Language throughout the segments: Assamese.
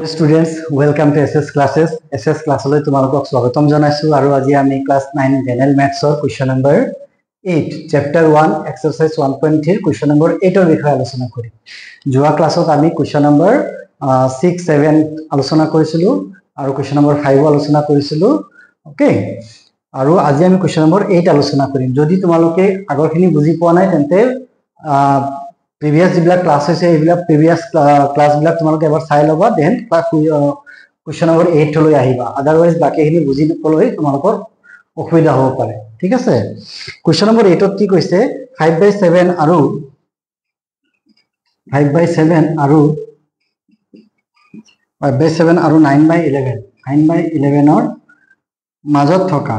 Students, welcome to SS classes. SS class লৈ তোমালোকক স্বাগতম জনাইছো আৰু আজি আমি ক্লাস 9 জেনাৰেল ম্যাথছৰ question number 8 chapter 1 exercise 1.3 question number 8 ৰ বিষয়ে আলোচনা কৰিম। যোৱা ক্লাছত আমি কোৱেশ্চন নম্বৰ 6 7 আলোচনা কৰিছিলো আৰু কোৱেশ্চন নম্বৰ 5 আলোচনা কৰিছিলো। ওকে, আৰু আজি আমি কোৱেশ্চন নম্বৰ 8 আলোচনা কৰিম। যদি তোমালোকে আগৰখিনি বুজি পোৱা নাই তেন্তে previous যিবিলাক ক্লাছ হৈছে এইবিলাক previous ক্লাছ বিলাক তোমালোকে এবাৰ চাই লবা, দেন কোৱেশ্চন নম্বৰ 8 লৈ আহিবা। আদাৰৱাইজ বাকিখিনি বুজি নপলৈ তোমালোকৰ অসুবিধা হ'ব পাৰে। ঠিক আছে, কোৱেশ্চন নম্বৰ 8 ত কি কৈছে 5/7 আৰু 9/11 ৰ মাজত থকা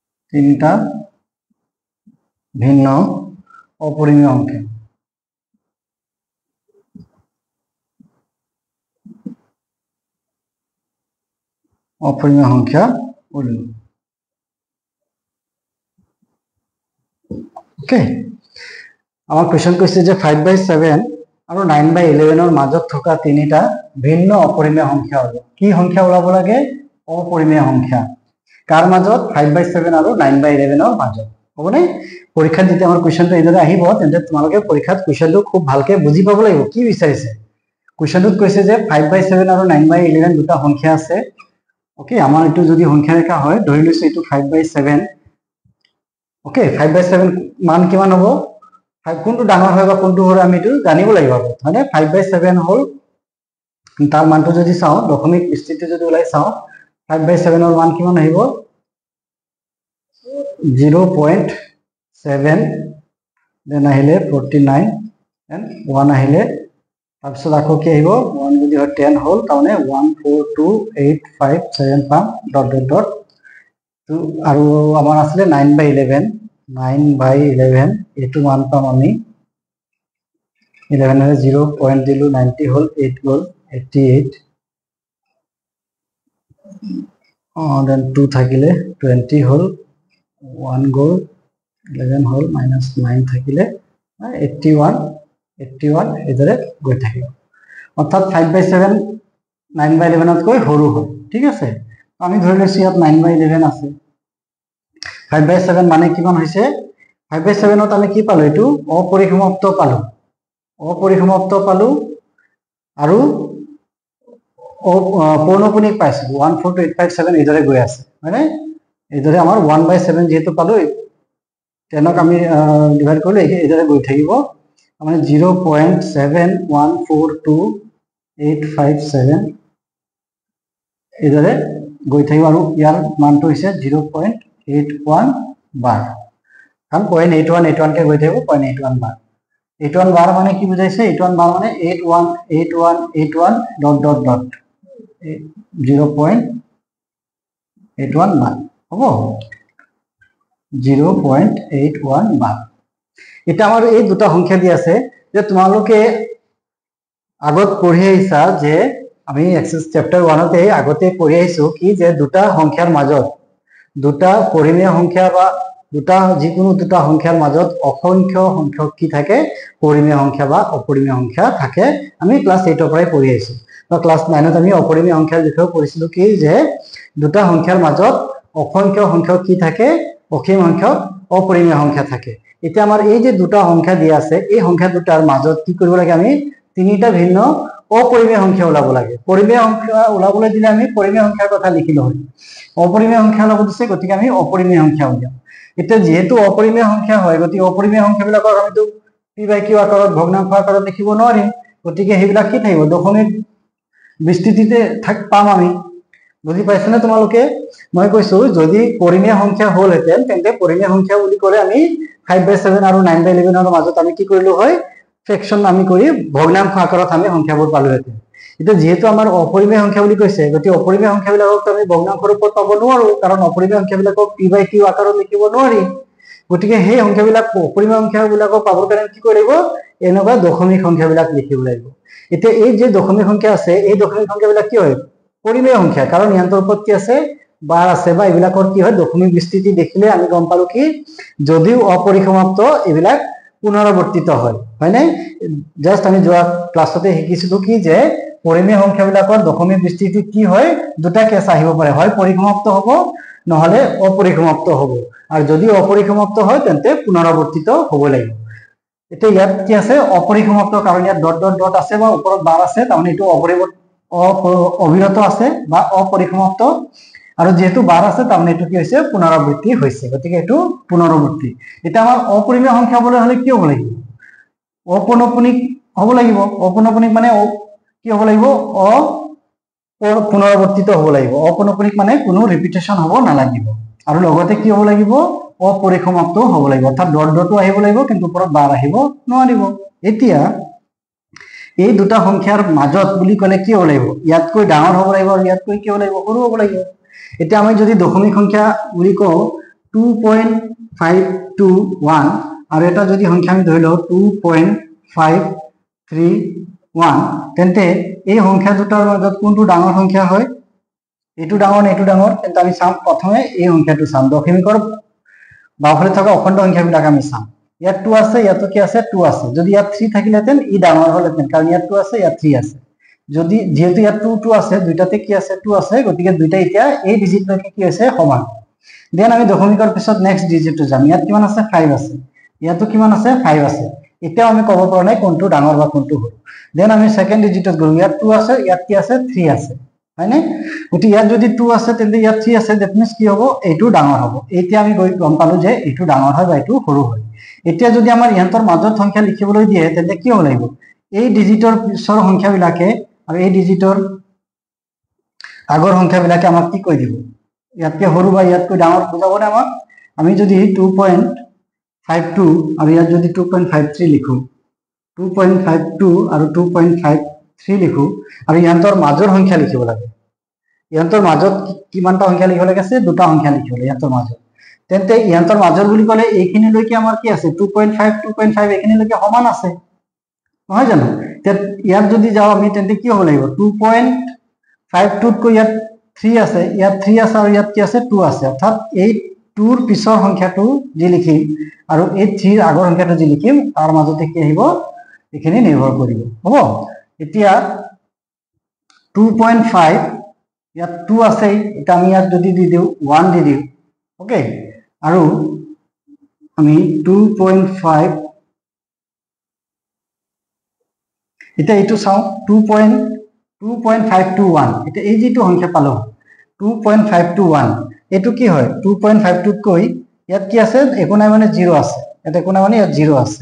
তিনিটা ভিন্ন অপৰিমেয় সংখ্যা। উলিয়াও। ওকে, আমাৰ কোৱেশ্চন কৈছে যে 5/7 আৰু 9/11 ৰ মাজত থকা তিনিটা ভিন্ন অপৰিমেয় সংখ্যা হ'ব। কি সংখ্যা ওলাব লাগে? অপৰিমেয় সংখ্যা। কাৰ মাজত? 5/7 আৰু 9/11 ৰ মাজত। হ'বনে? পৰীক্ষাত যেতিয়া আমাৰ কোৱেশ্চনটো এইদৰে আহিব তেন্তে তোমালোকে পৰীক্ষাত কোৱেশ্চনটো খুব ভালকে বুজি পাব লাগিব কি বিচাৰিছে। কোৱেশ্চনটোত কৈছে যে 5/7 আৰু 9/11 দুটা সংখ্যা আছে। ওকে, আমাৰ এইটো যদি সংখ্যা ৰেখা হয়, ধৰি লৈছো এইটো 5/7। ওকে, 5/7 মান কিমান হ'ব? কোনটো ডাঙৰ হয় বা কোনটো সৰু আমি এইটো জানিব লাগিব, হয়নে? 5/7 হ'ল, তাৰ মানটো যদি চাওঁ দশমিক বিস্তৃতি যদি ওলাই চাওঁ 5/7 ৰ মান কিমান আহিব? 0.7, দেন আহিলে 49 এণ্ড 1 আহিলে, তাৰপিছত আকৌ কি আহিব 1 যদি হয় 10 হ'ল, তাৰমানে 1 4 2 8 5 7 পাম ডট ডট ডট। আৰু আমাৰ আছিলে 9/11 এইটো মান পাম আমি 11 ৰে 0 পইণ্ট দিলো 90 হ'ল, 8 গ'ল 88, দেন 2 থাকিলে 20 হ'ল, 1 গ'ল 11 হ'ল, -9 থাকিলে 81 এইদৰে গৈ থাকিব। অৰ্থাৎ 5/7 9/11 তকৈ সৰু হয়। ঠিক আছে, আমি ধৰি লৈছো ইয়াত 9/11 আছে। 5/7 মানে কিমান হৈছে? 5/7 ত আমি কি পালো? এইটো অপৰিসমাপ্ত পালো আৰু পৌনঃপুনিক পাইছো 1 4 2 8 5 7 এইদৰে গৈ আছে, হয়নে? এইদৰে আমাৰ 1/7 যিহেতু পালো 10ক আমি ডিভাইড কৰিলে এইদৰে গৈ থাকিব, মানে 0.714285 এইদৰে গৈ থাকিব আৰু ইয়াৰ মানটো হৈছে 0.81 বাৰ। কাৰণ 0.81 কে গৈ থাকিব 0.81 বাৰ। 81 বাৰ মানে কি বুজাইছে? 81 বাৰ মানে 818181 ডট ডট ডট 0.81 বাৰ হ'ব, 0.81 বাৰ। এতিয়া আমাৰ এই দুটা সংখ্যা দি আছে যে তোমালোকে আগত পঢ়ি আহিছা যে আমি চেপ্টাৰ 1তে আগতে পঢ়ি আহিছো কি যে দুটা সংখ্যাৰ মাজত, দুটা পৰিমেয় সংখ্যা বা যিকোনো দুটা সংখ্যাৰ মাজত অসংখ্য সংখ্যক কি থাকে? পৰিমেয় সংখ্যা বা অপৰিমেয় সংখ্যা থাকে। আমি ক্লাছ 8ৰ পৰাই পঢ়ি আহিছো। তো ক্লাছ 9ত আমি অপৰিমেয় সংখ্যাৰ বিষয়ে পঢ়িছিলো কি যে দুটা সংখ্যাৰ মাজত অসংখ্য সংখ্যক কি থাকে? অসীম সংখ্যক অপৰিমেয় সংখ্যা থাকে। এতিয়া আমাৰ এই যে দুটা সংখ্যা দিয়া আছে, এই সংখ্যা দুটাৰ মাজত কি কৰিব লাগে? আমি তিনিটা ভিন্ন অপৰিমেয় সংখ্যা ওলাব লাগে। পৰিমেয় সংখ্যা ওলাবলৈ দিলে আমি পৰিমেয় সংখ্যাৰ কথা লিখিলো হয়, অপৰিমেয় সংখ্যা ওলাব দিছে গতিকে আমি অপৰিমেয় সংখ্যা উলিয়াম। এতিয়া যিহেতু অপৰিমেয় সংখ্যা হয় গতিকে অপৰিমেয় সংখ্যাবিলাকক আমিতো p/q আকাৰত ভগ্নাংশ আকাৰত লিখিব নোৱাৰিম, গতিকে সেইবিলাক কি থাকিব? দশমিক বিস্তৃতিতে পাম আমি। বুজি পাইছানে তোমালোকে? মই কৈছো যদি পৰিমেয় সংখ্যা হ'লহেঁতেন তেন্তে পৰিমেয় সংখ্যা বুলি ক'লে আমি 5/7 আৰু 9/11 ৰ মাজত আমি কি কৰিলো হয়? ফ্ৰেকশন আমি কৰি ভগ্নাংশ আকাৰত আমি সংখ্যাবোৰ পালোহেঁতেন। এতিয়া যেহেতু আমাৰ অপৰিমেয় সংখ্যা বুলি কৈছে গতিকে অপৰিমেয় সংখ্যাবিলাকক আমি ভগ্নাংশ ৰূপত পাব নোৱাৰো, কাৰণ অপৰিমেয় সংখ্যাবিলাকক p/q আকাৰত লিখিব নোৱাৰি। গতিকে সেই সংখ্যাবিলাক অপৰিমেয় সংখ্যাবিলাকক পাবৰ কাৰণে কি কৰিব লাগিব? এনেকুৱা দশমিক সংখ্যাবিলাক লিখিব লাগিব। এতিয়া এই যে দশমিক সংখ্যা আছে এই দশমিক সংখ্যাবিলাক কি হয়? পৰিমেয় সংখ্যা, কাৰণ ইয়ান্তৰ ওপৰত কি আছে? বাৰ আছে বা এইবিলাকৰ কি হয় দশমিক বিস্তৃতি দেখিলে আমি গম পালো কি যদিও অপৰিসমাপ্ত এইবিলাক পুনৰাবৰ্তিত হয় হয়নে জাস্ট আমি যোৱা ক্লাছতে শিকিছিলো কি যে পৰিমেয় সংখ্যাবিলাকৰ দশমিক বিস্তৃতি কি হয় দুটা কেছ আহিব পাৰে হয় পৰিসমাপ্ত হ'ব নহলে অপৰিসমাপ্ত হ'ব আৰু যদি অপৰিসমাপ্ত হয় তেন্তে পুনৰাবৰ্তিত হ'ব লাগিব এতিয়া ইয়াত কি আছে অপৰিসমাপ্ত কাৰণ ইয়াত ডট ডট ডট আছে বা ওপৰত বাৰ আছে তাৰমানে এইটো অবিৰত আছে বা অপৰিসমাপ্ত আৰু যেহেতু বাৰ আছে তাৰমানে এইটো কি হৈছে পুনৰাবৃত্তি হৈছে গতিকে এইটো পুনৰাবৃত্তি এটা আমাৰ অপৰিমেয় সংখ্যা হবলৈ হলে কি হ'ব লাগিব অপৌনঃপুনিক হ'ব লাগিব অপৌনঃপুনিক মানে কি হ'ব লাগিব পুনৰাবৰ্তিত হ'ব লাগিব অপৌনঃপুনিক মানে কোনো ৰিপিটেশন হ'ব নালাগিব আৰু লগতে কি হ'ব লাগিব অপৰিসমাপ্ত হ'ব লাগিব অৰ্থাৎ ডট ডটও আহিব লাগিব কিন্তু ওপৰত বাৰ আহিব নোৱাৰিব এতিয়া এই দুটা সংখ্যাৰ মাজত বুলি ক'লে কি হ'ব লাগিব ইয়াতকৈ ডাঙৰ হ'ব লাগিব আৰু ইয়াতকৈ কি হ'ব লাগিব সৰু হ'ব লাগিব এতিয়া আমি যদি দশমিক সংখ্যা বুলি কওঁ 2.521 আৰু এটা যদি সংখ্যা আমি ধৰি লওঁ 2.531 তেন্তে এই সংখ্যা দুটাৰ মাজত কোনটো ডাঙৰ সংখ্যা হয় এইটো ডাঙৰ নে এইটো ডাঙৰ তেন্তে আমি চাম প্ৰথমে এই সংখ্যাটো চাম দশমিকৰ বাওঁফালে থকা অখণ্ড সংখ্যাবিলাক আমি চাম ইয়াত 2 আছে ইয়াতো কি আছে 2 আছে যদি ইয়াত 3 থাকিলেহেঁতেন ই ডাঙৰ হ'লহেঁতেন কাৰণ ইয়াত 2 আছে ইয়াত 3 আছে যদি যেহেতু ইয়াত 2 আছে দুইটাতে কি আছে 2 আছে গতিকে দুইটা এতিয়া এই ডিজিটলৈকে কি আছে সমান দেন আমি দশমিকৰ পিছত নেক্সট ডিজিটটো যাম ইয়াত কিমান আছে 5 আছে ইয়াতো কিমান আছে 5 আছে এতিয়াও আমি ক'ব পৰা নাই কোনটো ডাঙৰ বা কোনটো সৰু দেন আমি সেকেন্ড ডিজিটত গ'লো ইয়াত 2 আছে ইয়াত কি আছে 3 আছে হয়নে গতিকে ইয়াত যদি 2 আছে তেন্তে ইয়াত 3 আছে দ্যাট মিন্স কি হ'ব এইটো ডাঙৰ হ'ব এতিয়া আমি গম পালো যে এইটো ডাঙৰ হয় বা এইটো সৰু হয় এতিয়া যদি আমাৰ ইহঁতৰ মাজত সংখ্যা লিখিবলৈ দিয়ে তেন্তে কি হ'ব লাগিব এই ডিজিটৰ পিছৰ সংখ্যাবিলাকে আৰু এই ডিজিটৰ আগৰ সংখ্যাবিলাকে আমাক কি কৈ দিব ইয়াতকৈ সৰু বা ইয়াতকৈ ডাঙৰ বুজাবনে আমাক আমি যদি 2.52 আৰু ইয়াত যদি 2.53 লিখো 2.52 আৰু 2.53 লিখো আৰু ইহঁতৰ মাজৰ সংখ্যা লিখিব লাগে ইহঁতৰ মাজত কিমানটা সংখ্যা লিখিব লাগে আছে দুটা সংখ্যা লিখিব লাগে ইহঁতৰ মাজত তেন্তে ইহঁতৰ মাজৰ বুলি ক'লে এইখিনিলৈকে আমাৰ কি আছে 2.5 এইখিনিলৈকে সমান আছে নহয় জানো ইয়াত যদি যাওঁ আমি তেন্তে কি হ'ব লাগিব 2.52তকৈ ইয়াত 3 আছে ইয়াত 3 আছে আৰু ইয়াত কি আছে 2 আছে অৰ্থাৎ এই 2ৰ পিছৰ সংখ্যাটো যি লিখিম আৰু এই 3ৰ আগৰ সংখ্যাটো যি লিখিম তাৰ মাজতে কি আহিব এইখিনি নিৰ্ভৰ কৰিব হ'ব এতিয়া 2.5 ইয়াত 2 আছে এটা আমি ইয়াত যদি দি দিওঁ 1 দি দিওঁ ওকে আৰু আমি 2.5 এতিয়া এইটো চাওঁ 2.521 এতিয়া এই যিটো সংখ্যা পালো 2.521 এইটো কি হয় 2.52তকৈ ইয়াত কি আছে একো নাই মানে 0 আছে ইয়াত একো নাই মানে ইয়াত 0 আছে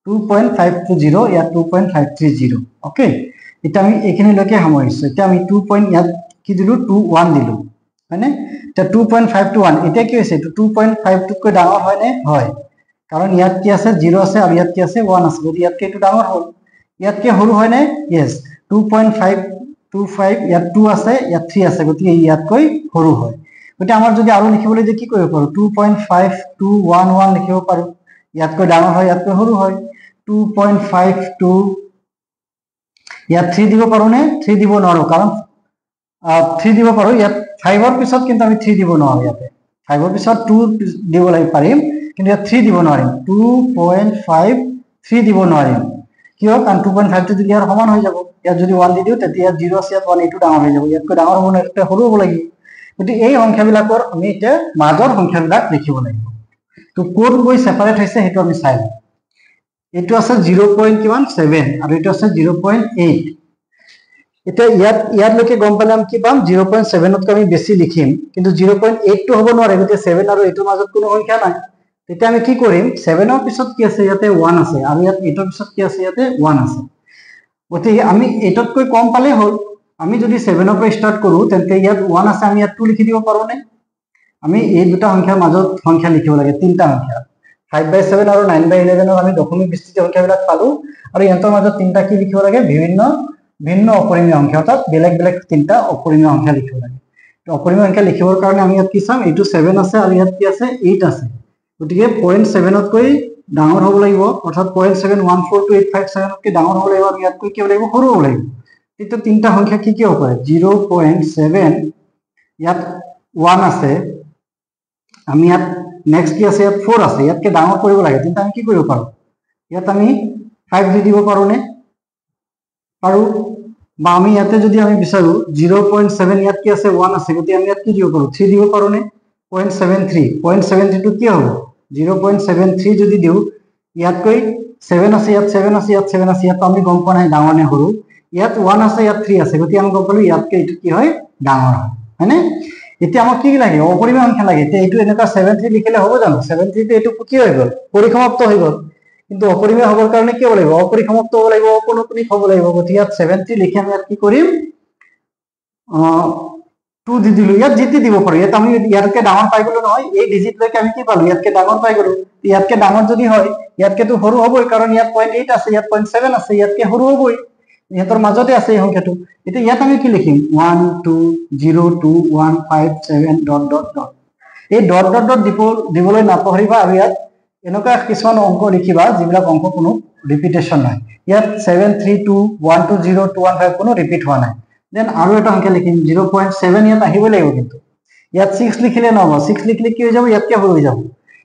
2.520 ইয়াত 2.530 ওকে এটা আমি এইখিনিলৈকে সামৰিছো এতিয়া আমি 2 পইণ্ট ইয়াত কি দিলো 21 দিলো হয়নে এতিয়া 2.521 এতিয়া কি হৈছে 2.52তকৈ ডাঙৰ হয় নে হয় কাৰণ ইয়াত কি আছে 0 আছে আৰু ইয়াত কি আছে 1 আছে গতিকে ইয়াতকৈ এইটো ডাঙৰ হ'ল ইয়াতকৈ সৰু হয় নে ইয়েছ 2.525 ইয়াত 2 আছে ইয়াত 3 আছে গতিকে ইয়াতকৈ সৰু হয় গতিকে আমাৰ যদি আৰু লিখিবলৈ যে কি কৰিব পাৰো 2.5211 লিখিব পাৰো ইয়াতকৈ ডাঙৰ হয় ইয়াতকৈ সৰু হয় 2.52 ইয়াত 3 দিব পাৰো নে 3 দিব নোৱাৰো কাৰণ 3 দিব পাৰো ইয়াত 5ৰ পিছত কিন্তু আমি 3 দিব নোৱাৰো ইয়াতে 5ৰ পিছত 2 দিব পাৰিম কিন্তু ইয়াত 3 দিব নোৱাৰিম 2.53 দিব নোৱাৰিম কিয় কাৰণ 2.5 টো যদি ইয়াৰ সমান হৈ যাব ইয়াত যদি 1 দি দিও তেতিয়া 0 আছে ইয়াত 1 এইটো ডাঙৰ হৈ যাব ইয়াতকৈ ডাঙৰ হ'ব নহয় এটা সৰু হ'ব লাগিব গতিকে এই সংখ্যাবিলাকৰ আমি এতিয়া মাজৰ সংখ্যাবিলাক লিখিব লাগিব তো কোড গৈ সেপাৰেট হৈছে সেইটো আমি চাই লওঁ এইটো আছে 0.7 আৰু এইটো আছে 0.8 এটা ইয়াতলৈকে গম পালে আমি কি পাম 0.7তকৈ আমি বেছি লিখিম কিন্তু 0.8 টো হ'ব নোৱাৰে গতিকে 7 আৰু 8ৰ মাজত কোনো সংখ্যা নাই তেতিয়া আমি কি কৰিম 7ৰ পিছত কি আছে ইয়াতে 1 আছে আৰু ইয়াত 8ৰ পিছত কি আছে ইয়াতে 1 আছে গতিকে আমি 8তকৈ কম পালে হ'ল আমি যদি 7ৰ পৰা ষ্টাৰ্ট কৰো তেন্তে ইয়াত 1 আছে আমি ইয়াত 2 লিখি দিব পাৰো নে আমি এই দুটা সংখ্যাৰ মাজত সংখ্যা লিখিব লাগে তিনটা সংখ্যা 5/7 আৰু 9/11 আমি দশমিক বিস্তৃত সংখ্যাবিলাক পালো আৰু ইহঁতৰ মাজত তিনটা কি লিখিব লাগে ভিন্ন অপৰিমেয় সংখ্যা অৰ্থাৎ বেলেগ বেলেগ তিনটা অপৰিমেয় সংখ্যা লিখিব লাগে অপৰিমেয় সংখ্যা লিখিবৰ কাৰণে আমি ইয়াত কি চাম এইটো 7 আছে আৰু ইয়াত কি আছে 8 আছে গতিকে 0.7তকৈ ডাঙৰ হ'ব লাগিব অৰ্থাৎ 0.714285 ডাঙৰ হ'ব লাগিব আৰু ইয়াতকৈ কি হ'ব লাগিব সৰু হ'ব লাগিব তেতিয়া তিনটা সংখ্যা কি হ'ব পাৰে 0.7 ইয়াত 1 আছে, আমি ইয়াত নেক্সট কি আছে, ইয়াত 4 আছে, ইয়াতকে ডাঙৰ কৰিব লাগে, কিন্তু আমি কি কৰিব পাৰো, ইয়াত আমি 5 দি দিব পাৰো নে, পাৰো। বা আমি ইয়াতে যদি আমি বিচাৰো 0.7, ইয়াত কি আছে 1 আছে, গতিকে আমি ইয়াত কি দিব পাৰো, 3 দিব পাৰো নে, 0.73 টো কি হ'ব, 0.73 যদি দিও, ইয়াতকৈ 7 আছে, ইয়াত 7 আছে, ইয়াত 7 আছে, ইয়াত আমি গম পোৱা নাই ডাঙৰ নে সৰু, ইয়াত 1 আছে, ইয়াত 3 আছে, গতিকে আমি গম পালো ইয়াতকৈ এইটো কি হয়, ডাঙৰ হয়, হয়নে। এতিয়া আমাক কি লাগে, অপৰিমেয় সংখ্যা লাগে। এতিয়া এইটো এনেকুৱা 73 লিখিলে হ'ব জানো, 73 টো এইটো কি হৈ গ'ল, পৰিসমাপ্ত হৈ গ'ল। কিন্তু অপৰিমেয় হবৰ কাৰণে কি হ'ব লাগিব, অপৰিসমাপ্ত হ'ব লাগিব, অপৌনঃপুনিক হ'ব লাগিব। গতিকে ইয়াত 73 লিখি আমি ইয়াত কি কৰিম, 2 দি দিলো, ইয়াত জিটি দিব পাৰো, ইয়াত আমি ইয়াতকে ডাঙৰ পাই গলো নহয়, এই ডিজিট লৈকে আমি কি পালো, ইয়াতকে ডাঙৰ পাই গলো। ইয়াতকে ডাঙৰ যদি হয়, ইয়াতকেতো সৰু হ'বই, কাৰণ ইয়াত 0.8 আছে, ইয়াত 0.7 আছে, ইয়াতকে সৰু হ'বই, ইহঁতৰ মাজতে আছে এই সংখ্যাটো। এতিয়া ইয়াত আমি কি লিখিম, 1 2 0 2 1 5 7 ডট ডট ডট। এই ডট ডট ডট দিবলৈ নাপাহৰিবা। আৰু ইয়াত এনেকুৱা কিছুমান অংক লিখিবা যিবিলাক অংক কোনো ৰিপিটেশ্যন নাই। ইয়াত 7 3 2 1 2 0 2 1 5 কোনো ৰিপিট হোৱা নাই। দেন আৰু এটা সংখ্যা লিখিম 0.7, ইয়াত আহিবই লাগিব। কিন্তু ইয়াত 6 লিখিলে নহব, 6 লিখিলে কি হৈ যাব, ইয়াতকে সৰু হৈ যাব।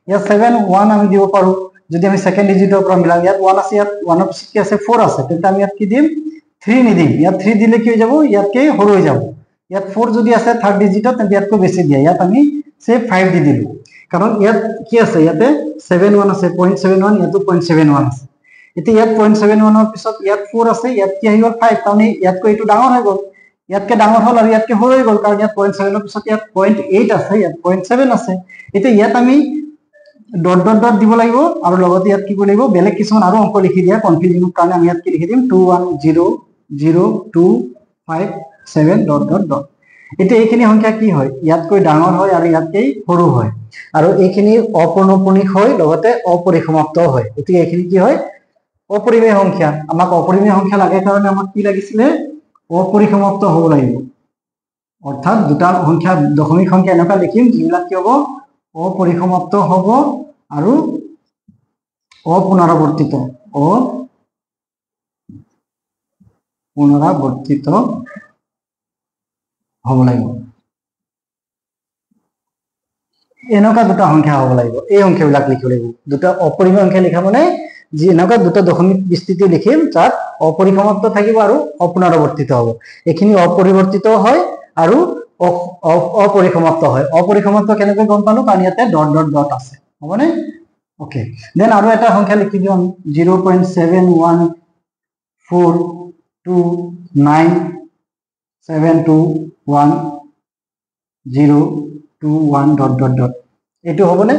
ইয়াত 7 1 আমি দিব পাৰো, যদি আমি সেকেন্ড ডিজিটৰ পৰা মিলাম। ইয়াত 1 আছে, ইয়াত 1 ৰ পিছত কি আছে 4 আছে, তেন্তে আমি ইয়াত কি দিম, 3 নিদিম। ইয়াত 3 দিলে কি হৈ যাব, ইয়াতকে সৰু হৈ যাব। ইয়াত 4 যদি আছে থাৰ্ড ডিজিটত, তেন্তে ইয়াতকৈ বেছি দিয়া। ইয়াত আমি সে 5 দি দিলো, কাৰণ ইয়াত কি আছে, ইয়াতে 7 1 আছে, 0.71, ইয়াতো 0.71 আছে। এতিয়া ইয়াত 0.71 ৰ পিছত ইয়াত 4 আছে, ইয়াত কি আহি গ'ল 5, কাৰণ ইয়াতকৈ এইটো ডাঙৰ হৈ গ'ল, ইয়াতকে ডাঙৰ হ'ল, আৰু ইয়াতকে সৰু হৈ গ'ল, কাৰণ ইয়াত 0.7 ৰ পিছত ইয়াত 0.8 আছে, ইয়াত 0.7 আছে। এতিয়া ইয়াত আমি ডট ডট ডট দিব লাগিব, আৰু লগতে ইয়াত কি কৰিব লাগিব, বেলেগ কিছুমান আৰু অংক লিখি দিয়া কনফিউজনৰ কাৰণে। আমি ইয়াত কি লিখি দিম, 2 1 0 0 2 5 7 ডট ডট ডট। এতিয়া এইখিনি সংখ্যা কি হয়, ইয়াতকৈ ডাঙৰ হয় আৰু ইয়াতকৈ সৰু হয়, আৰু এইখিনি অপৌনঃপুনিক হয়, লগতে অপৰিসমাপ্ত হয়। গতিকে এইখিনি কি হয়, অপৰিমেয় সংখ্যা। আমাক অপৰিমেয় সংখ্যা লাগে কাৰণে আমাক কি লাগিছিলে, অপৰিসমাপ্ত হ'ব লাগিব। অৰ্থাৎ দুটা সংখ্যা, দশমিক সংখ্যা এনেকুৱা লিখিম যিবিলাক কি হ'ব, অপৰিসমাপ্ত হ'ব আৰু অপুনৰাবৰ্তিত হ'ব লাগিব। এনেকুৱা দুটা সংখ্যা হ'ব লাগিব, এই সংখ্যাবিলাক লিখিব লাগিব। দুটা অপৰিমেয় সংখ্যা লিখা মানে যি এনেকুৱা দুটা দশমিক বিস্তৃতি লিখিম যাত অপৰিসমাপ্ত থাকিব আৰু অপুনৰাবৰ্তিত হ'ব। এইখিনি অপৰিৱৰ্তিত হয় আৰু অপৰিসমাপ্ত হয়। অপৰিসমাপ্ত কেনেকৈ গম পালো, কাৰণ ইয়াতে ডট ডট ডট আছে, হ'বনে। ওকে, দেন আৰু এটা সংখ্যা লিখি দিওঁ আমি, 0.71429721021 ডট ডট ডট। এইটো হ'বনে।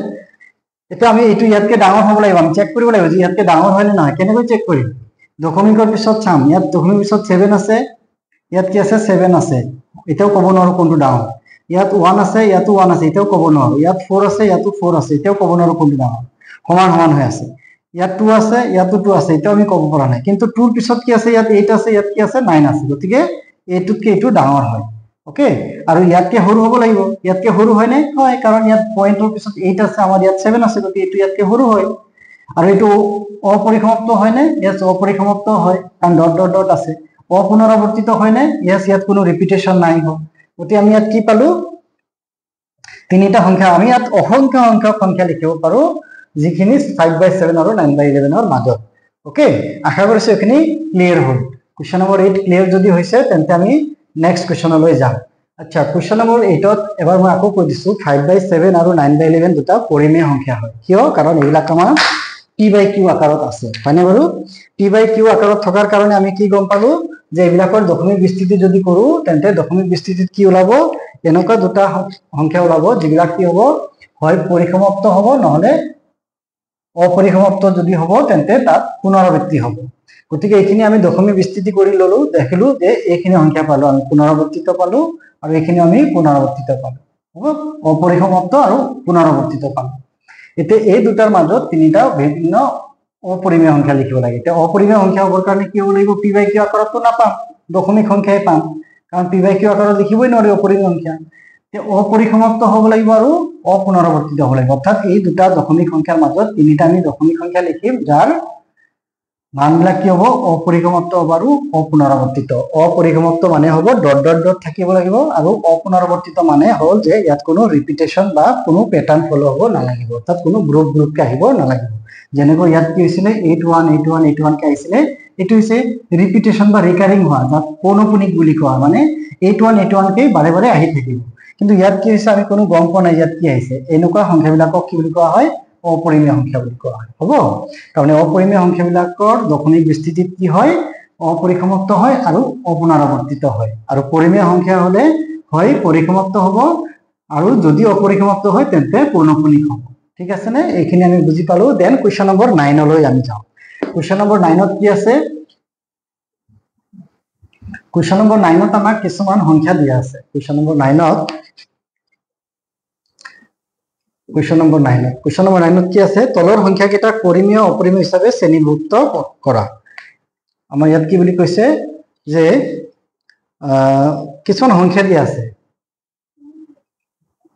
এতিয়া আমি এইটো ইয়াতকে ডাঙৰ হ'ব লাগিব, আমি চেক কৰিব লাগিব যে ইয়াতকে ডাঙৰ হয় নে নহয়। কেনেকৈ চেক কৰিম, দশমিকৰ পিছত চাম। ইয়াত দশমিকৰ পিছত 7 আছে, ইয়াত কি আছে 7 আছে, এতিয়াও ক'ব নোৱাৰো কোনটো ডাঙৰ। ইয়াত 1 আছে, ইয়াতো 1 আছে, এতিয়াও ক'ব নোৱাৰো। ইয়াত 4 আছে, ইয়াতো 4 আছে, এতিয়াও ক'ব নোৱাৰো কোনটো ডাঙৰ। সমান সমান হৈ আছে। ইয়াত 2 আছে, ইয়াতো 2 আছে, এতিয়াও আমি ক'ব পৰা নাই। কিন্তু 2ৰ পিছত কি আছে, ইয়াত 8 আছে, ইয়াত কি আছে 9 আছে, গতিকে এইটোতকে এইটো ডাঙৰ হয়। ওকে, আৰু ইয়াতকে সৰু হ'ব লাগিব। ইয়াতকে সৰু হয় নে, হয়, কাৰণ ইয়াত পইণ্টৰ পিছত 8 আছে, আমাৰ ইয়াত 7 আছে, গতিকে এইটো ইয়াতকে সৰু হয়। আৰু এইটো অপৰিসমাপ্ত হয় নে, ইয়াত অপৰিসমাপ্ত হয়, কাৰণ ডট ডট ডট আছে। অপুনৰাবৰ্তিত হয় নে, ইয়াত কোনো ৰিপিটেশ্যন নাই। গতিকে আমি ইয়াত কি পালো, তিনিটা সংখ্যা। আমি ইয়াত অসংখ্য সংখ্যক সংখ্যা লিখিব পাৰো যিখিনি 5/7 আৰু 9/11 মাজত। ওকে, আশা কৰিছো এইখিনি ক্লিয়াৰ হ'ল। কুৱেশ্যন নম্বৰ 8 ক্লিয়াৰ যদি হৈছে, তেন্তে আমি নেক্সট কুৱেশ্যনলৈ যাম। আচ্ছা, কুৱেশ্যন নম্বৰ 8ত এবাৰ মই আকৌ কৈ দিছো, 5/7 আৰু 9/11 দুটা পৰিমেয় সংখ্যা হয়। কিয়, কাৰণ এইবিলাক আমাৰ p/q আকাৰত আছে, হয়নে বাৰু। p/q আকাৰত থকাৰ কাৰণে আমি কি গম পালো, যে এইবিলাকৰ দশমিক বিস্তৃতি যদি কৰো, তেন্তে দশমিক বিস্তৃতিত কি ওলাব, এনেকুৱা দুটা সংখ্যা ওলাব যিবিলাক কি হ'ব, হয় পৰিসমাপ্ত হ'ব, নহলে অপৰিসমাপ্ত যদি হ'ব তেন্তে তাত পুনৰাবৃত্তি হ'ব। গতিকে এইখিনি আমি দশমিক বিস্তৃতি কৰি ললো, দেখিলো যে এইখিনি সংখ্যা পালো, আমি পুনৰাবৰ্তিত পালো, আৰু এইখিনি আমি পুনৰাবৰ্তিত পালো, অপৰিসমাপ্ত আৰু পুনৰাবৰ্তিত পালো। এতিয়া এই দুটাৰ মাজত তিনিটা বিভিন্ন অপৰিমেয় সংখ্যা লিখিব লাগে। এতিয়া অপৰিমেয় সংখ্যা হ'বৰ কাৰণে কি হ'ব লাগিব, p/q আকাৰতটো নাপাম, দশমিক সংখ্যাই পাম, কাৰণ p/q আকাৰত লিখিবই নোৱাৰি অপৰিমেয় সংখ্যা। অপৰিসমাপ্ত হ'ব লাগিব আৰু অপুনৰাবৰ্তিত হ'ব লাগিব। অৰ্থাৎ এই দুটা দশমিক সংখ্যাৰ মাজত তিনিটা আমি দশমিক সংখ্যা লিখিম যাৰ মানবিলাক কি হ'ব অপৰিসমাপ্ত হ'ব আৰু অপুনৰাবৰ্তিত অপৰিসমাপ্ত মানে হ'ব ডট ডট ডট থাকিব লাগিব আৰু অপুনৰাবৰ্তিত মানে হ'ল যে ইয়াত কোনো ৰিপিটেশন বা কোনো প্যাটাৰ্ন ফলো হ'ব নালাগিব তাত কোনো গ্ৰুপ গ্ৰুপকে আহিব নালাগিব যেনেকৈ ইয়াত কি হৈছিলে 818181 কে আহিছিলে এটো হৈছে ৰিপিটেশন বা ৰিকাৰিং হোৱা যাক পৌনপুনিক বুলি কোৱা মানে 8181 কে বাৰে বাৰে আহি থাকিব কিন্তু ইয়াত কি হৈছে আমি কোনো গম পোৱা নাই ইয়াত কি আহিছে এনেকুৱা সংখ্যাবিলাকক কি বুলি কোৱা হয় অপৰিমেয় সংখ্যা বুলি কোৱা হয় হ'ব কাৰণ অপৰিমেয় সংখ্যাবিলাকৰ দশমিক বিস্তৃতিত কি হয় অপৰিসমাপ্ত হয় আৰু অপুনৰাবৰ্তিত হয় আৰু পৰিমেয় সংখ্যা হলে হয় পৰিসমাপ্ত হ'ব আৰু যদি অপৰিসমাপ্ত হয় তেন্তে পৌনপুনিক হ'ব ঠিক আছে নে এইখিনি আমি বুজি পালো দেন কোৱেশ্চন নম্বৰ 9 লৈ আমি যাওঁ কোৱেশ্চন নম্বৰ 9 ত কি আছে কোৱেশ্চন নম্বৰ 9 ত আমাক কিছুমান সংখ্যা দিয়া আছে কোৱেশ্চন নম্বৰ 9 ত কোৱেশ্চন নম্বৰ 9 কি আছে তলৰ সংখ্যাকেইটাক পৰিমেয় অপৰিমেয় হিচাপে শ্ৰেণীভুক্ত কৰা আমাৰ ইয়াত কি বুলি কৈছে যে কিছুমান সংখ্যা দিয়া আছে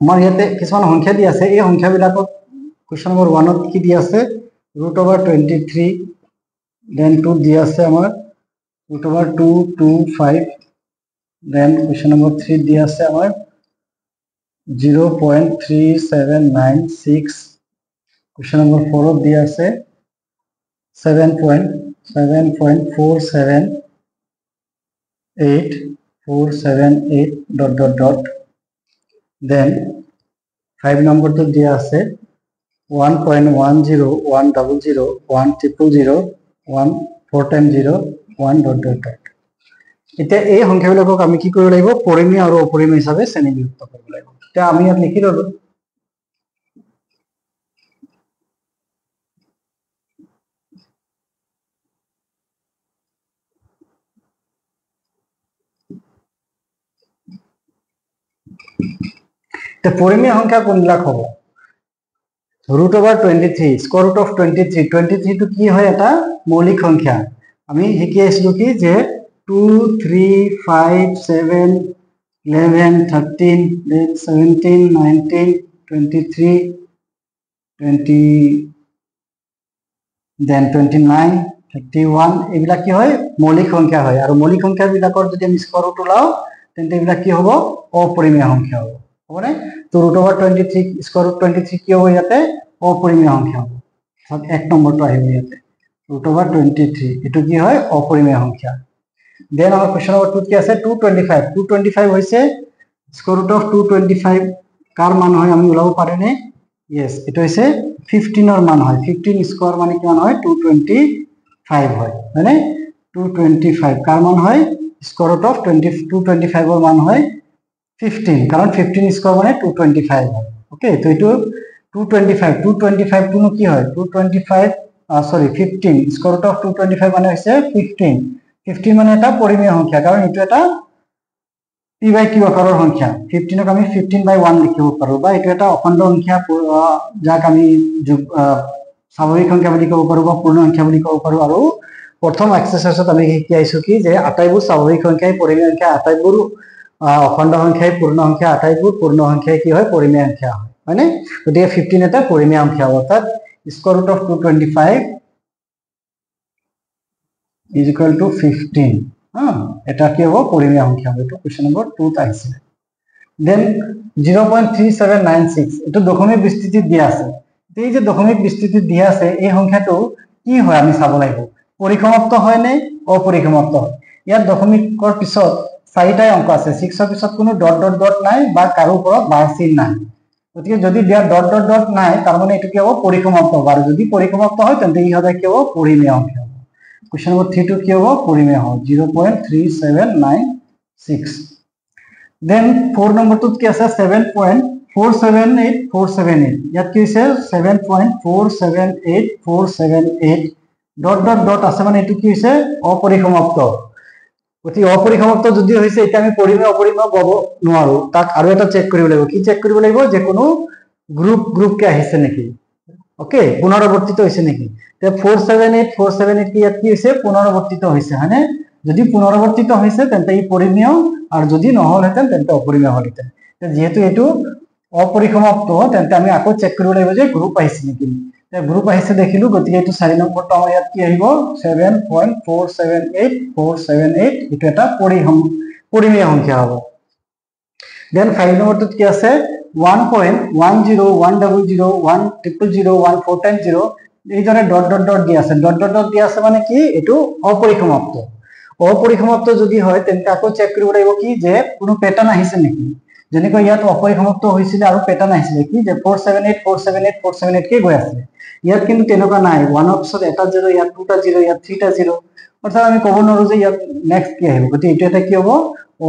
আমাৰ ইয়াতে কিছুমান সংখ্যা দিয়া আছে এই সংখ্যাবিলাকক কোৱেশ্চন নম্বৰ 1 ত কি দিয়া আছে √23 দেন 2 দিয়া আছে আমাৰ √225 দেন কোৱেশ্চন নম্বৰ 3 দিয়া আছে আমাৰ 0.3796 question number 4 of दिया से 7.7478478 dot dot dot then 5 number तो दिया से 1.10100100 4 times 0 1 dot dot dot এতিয়া এই সংখ্যাবিলাকক আমি কি কৰিব লাগিব পৰিমেয় আৰু অপৰিমেয় হিচাপে শ্ৰেণীভুক্ত কৰিব লাগিব এতিয়া আমি ইয়াত লিখি ললো তে পৰিমেয় সংখ্যা কোনবিলাক হ'ব √23 স্কয়ার রুট অফ 23 23 টো কি হয় এটা মৌলিক সংখ্যা আমি শিকি আছিলো কি যে 2 3 5 7 11 13 17 19 23 20 then 29 31 এগুলা কি হয় মৌলিক সংখ্যা হয় আৰু মৌলিক সংখ্যা বিলাকৰ যদি আমি স্কয়াৰ ৰুট উলাও তেন্তে এগুলা কি হ'ব অপৰিমেয় সংখ্যা হ'ব হবনে তো √23 স্কয়াৰ ৰুট 23 কি হ'ব ইয়াতে অপৰিমেয় সংখ্যা হ'ব সব এক নম্বৰটো আহিব ইয়াতে √23 এটো কি হয় অপৰিমেয় সংখ্যা দেন আমাৰ কোৱেশ্চন নম্বৰ 2 কি আছে 225 হৈছে স্কয়াৰ ৰুট অফ 225 কাৰ মান হয় আমি উলাব পাৰেনে यस এটো হৈছে 15 ৰ মান হয় 15 স্কয়াৰ মানে কিমান হয় 225 হয় মানে 225 কাৰ মান হয় স্কয়াৰ ৰুট অফ 225 ৰ মান হয় 15 কারণ 15 স্কয়ার মানে 225 হয় ওকে তো এটো 225 টো কি হয় 225 সরি 15 স্কয়ার রুট অফ 225 মানে হৈছে 15 মানে এটা পৰিমেয় সংখ্যা কাৰণ এটো এটা p by q আকাৰৰ সংখ্যা 15 ক আমি 15/1 লিখিব পাৰো বা এটো এটা অখণ্ড সংখ্যা যাক আমি স্বাভাৱিক সংখ্যা বুলি ক'ব পাৰো বা পূৰ্ণ সংখ্যা বুলি ক'ব পাৰো আৰু প্ৰথম এক্সাৰসাইজত আমি কি আইছো কি যে আটাইবোৰ স্বাভাৱিক সংখ্যাই পৰিমেয় সংখ্যা আটাইবোৰ অখণ্ড সংখ্যাই পূৰ্ণ সংখ্যা আটাইবোৰ পূৰ্ণ সংখ্যাই কি হয় পৰিমেয় সংখ্যা হয় মানে গতিকে 15 এটা পৰিমেয় সংখ্যা অৰ্থাৎ square root of 225 is equal to 15 এটা কি হ'ব পৰিমেয় সংখ্যা হ'ব এটো কোৱেশ্চন নম্বৰ 2 ত আহিছে দেন 0.3796 এটো দশমিক বিস্তৃতিত দিয়া আছে এই যে দশমিক বিস্তৃতিত দিয়া আছে এই সংখ্যাটো কি হয় আমি চাব লাগিব পৰিসমাপ্ত হয় নে অপৰিসমাপ্ত হয় ইয়াত দশমিকৰ পিছত চাৰিটা অংক আছে 6 ৰ পিছত কোনো ডট ডট ডট নাই বা কাৰো ওপৰত বাৰ চিন নাই গতিকে যদি দিয়া ডট ডট ডট নাই তাৰ মানে এটো কি হ'ব পৰিসমাপ্ত হ'ব আৰু যদি পৰিসমাপ্ত হয় তেন্তে ই হবে কি হ'ব পৰিমেয় সংখ্যা হ'ব কোৱেশ্চন নম্বৰ 3 টো কি হ'ব পৰিমেয় হ'ব 0.3796 দেন 4 নম্বৰটোত কি আছে 7.478478 ইয়াত কি হৈছে 7.478478 ডট ডট ডট আছে মানে এটো কি হৈছে অপৰিসমাপ্ত অতি অপৰিসমাপ্ত যদি হৈছে এটা আমি পৰিমেয় অপৰিমেয় পাব নোৱাৰো তাক আৰু এটা চেক কৰিব লাগিব কি চেক কৰিব লাগিব যে কোনো গ্ৰুপ কে আহিছে নেকি ওকে পুনৰাবৰ্তিত হৈছে নেকি তে 478 কি ইয়াত কি হৈছে পুনৰাবৰ্তিত হৈছে হয়নে যদি পুনৰাবৰ্তিত হৈছে তেন্তে ই পৰিমেয় আৰু যদি নহলহেতেন তেন্তে অপৰিমেয় হলহেতেন তে যেহেতু এটো অপৰিসমাপ্ত তেন্তে আমি আকৌ চেক কৰিব লাগিব যে গ্ৰুপ আহিছে নেকি গ্ৰুপ আহিছে দেখিলো, গতিকে এইটো 4 নম্বৰটো আমাৰ ইয়াত কি আহিব 7.478478 এইটো এটা পৰিমেয় সংখ্যা হ'ব। দেন 5 নম্বৰটোত কি আছে 1.101001001410 এইদৰে ডট ডট ডট দি আছে। ডট ডট ডট দি আছে মানে কি এইটো অপৰিসমাপ্ত। অপৰিসমাপ্ত যদি হয় তেন্তে আকৌ চেক কৰিব লাগিব কি যে কোনো প্যাটাৰ্ন আহিছে নেকি। যেনেকৈ ইয়াত অপৰিসমাপ্ত হৈছিল আৰু প্যাটাৰ্ন আহিছিল কি যে 478 কে গৈ আছে। ইয়াত কিন্তু তেনেকুৱা নাই, 1 ৰ পিছত এটা 0, ইয়াত 2টা 0, ইয়াত 3টা 0, অৰ্থাৎ আমি ক'ব নোৱাৰো যে ইয়াত নেক্সট কি আহিব। গতিকে এইটো এটা কি হ'ব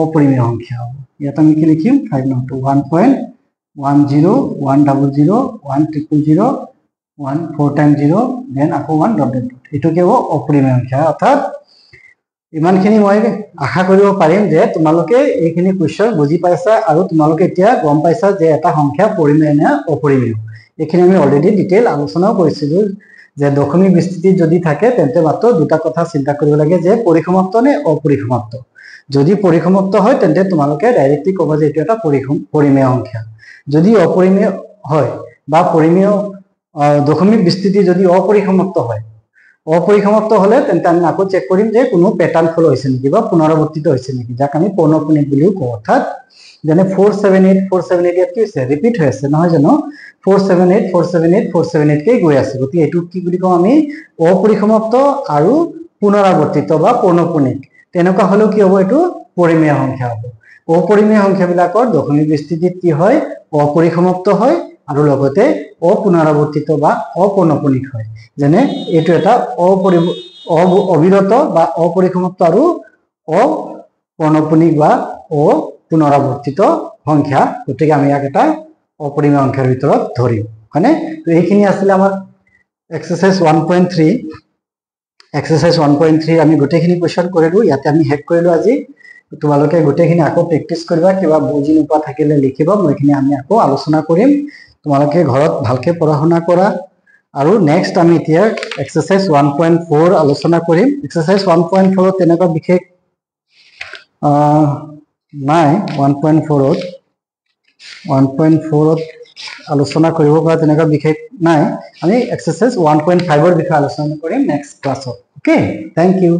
অপৰিমেয় সংখ্যা হ'ব। ইয়াত আমি কি লিখিম 5 নম্বৰটো 1.101011001410 দেন আকৌ 1 ডট ডট ডট এইটো কি হ'ব অপৰিমেয় সংখ্যা। অৰ্থাৎ ইমানখিনি মই আশা কৰিব পাৰিম যে তোমালোকে এইখিনি কুৱেশ্যন বুজি পাইছা আৰু তোমালোকে এতিয়া গম পাইছা যে এটা সংখ্যা পৰিমেয় নে অপৰিমেয়। এইখিনি আমি অলৰেডি ডিটেইল আলোচনাও কৰিছিলো যে দশমিক বিস্তৃতি যদি থাকে তেন্তে মাত্ৰ দুটা কথা চিন্তা কৰিব লাগে যে পৰিসমাপ্ত নে অপৰিসমাপ্ত। যদি পৰিসমাপ্ত হয় তেন্তে তোমালোকে ডাইৰেক্টলি ক'ব যে এইটো এটা পৰিমেয় সংখ্যা। যদি অপৰিমেয় হয় বা পৰিমেয় দশমিক বিস্তৃতি যদি অপৰিসমাপ্ত হয়, অপৰিসমাপ্ত হলে তেন্তে আমি আকৌ চেক কৰিম যে কোনো প্যাটাৰ্ন ফলো হৈছে নেকি বা পুনৰাবৰ্তিত হৈছে নেকি, যাক আমি পৌনঃপুনিক বুলিও কওঁ। অৰ্থাৎ যেনে 478 ইয়াত কি হৈছে ৰিপিট হৈ আছে নহয় জানো, 478 কে গৈ আছে। গতিকে এইটো কি বুলি কওঁ আমি অপৰিসমাপ্ত আৰু পুনৰাবৰ্তিত বা পৌনঃপুনিক। তেনেকুৱা হলেও কি হ'ব এইটো পৰিমেয় সংখ্যা হ'ব। অপৰিমেয় সংখ্যাবিলাকৰ দশমিক বিস্তৃতিত কি হয় অপৰিসমাপ্ত হয় আৰু লগতে অপুনৰাবৰ্তিত বা অপৌনঃপুনিক হয়। যেনে এইটো এটা অবিৰত বা অপৰিসমাপ্ত আৰু অপৌনঃপুনিক বা অপুনৰাবৰ্তিত সংখ্যা। গতিকে আমি ইয়াক এটা অপৰিমেয় সংখ্যাৰ ভিতৰত ধৰিম, হয়নে। তো এইখিনি আছিলে আমাৰ এক্সাৰসাইজ 1.3। এক্সাৰসাইজ 1.3 আমি গোটেইখিনি কুৱেশ্যন কৰিলো, ইয়াতে আমি শেষ কৰিলো আজি। তোমালোকে গোটেইখিনি আকৌ প্ৰেক্টিছ কৰিবা, কিবা বুজি নোপোৱা থাকিলে লিখিবা, মই এইখিনি আমি আকৌ আলোচনা কৰিম। তোমালোকে ঘৰত ভালকে পঢ়া শুনা কৰা। আৰু নেক্সট আমি এতিয়া এক্সাৰসাইজ 1.4 আলোচনা কৰিম। এক্সাৰসাইজ 1.4 তেনেকুৱা বিশেষ নাই। 1.4 আলোচনা কৰিব পৰা তেনেকুৱা বিশেষ নাই। আমি এক্সাৰসাইজ 1.5 বিষয়ে আলোচনা কৰিম নেক্সট ক্লাছত। Okay, thank U.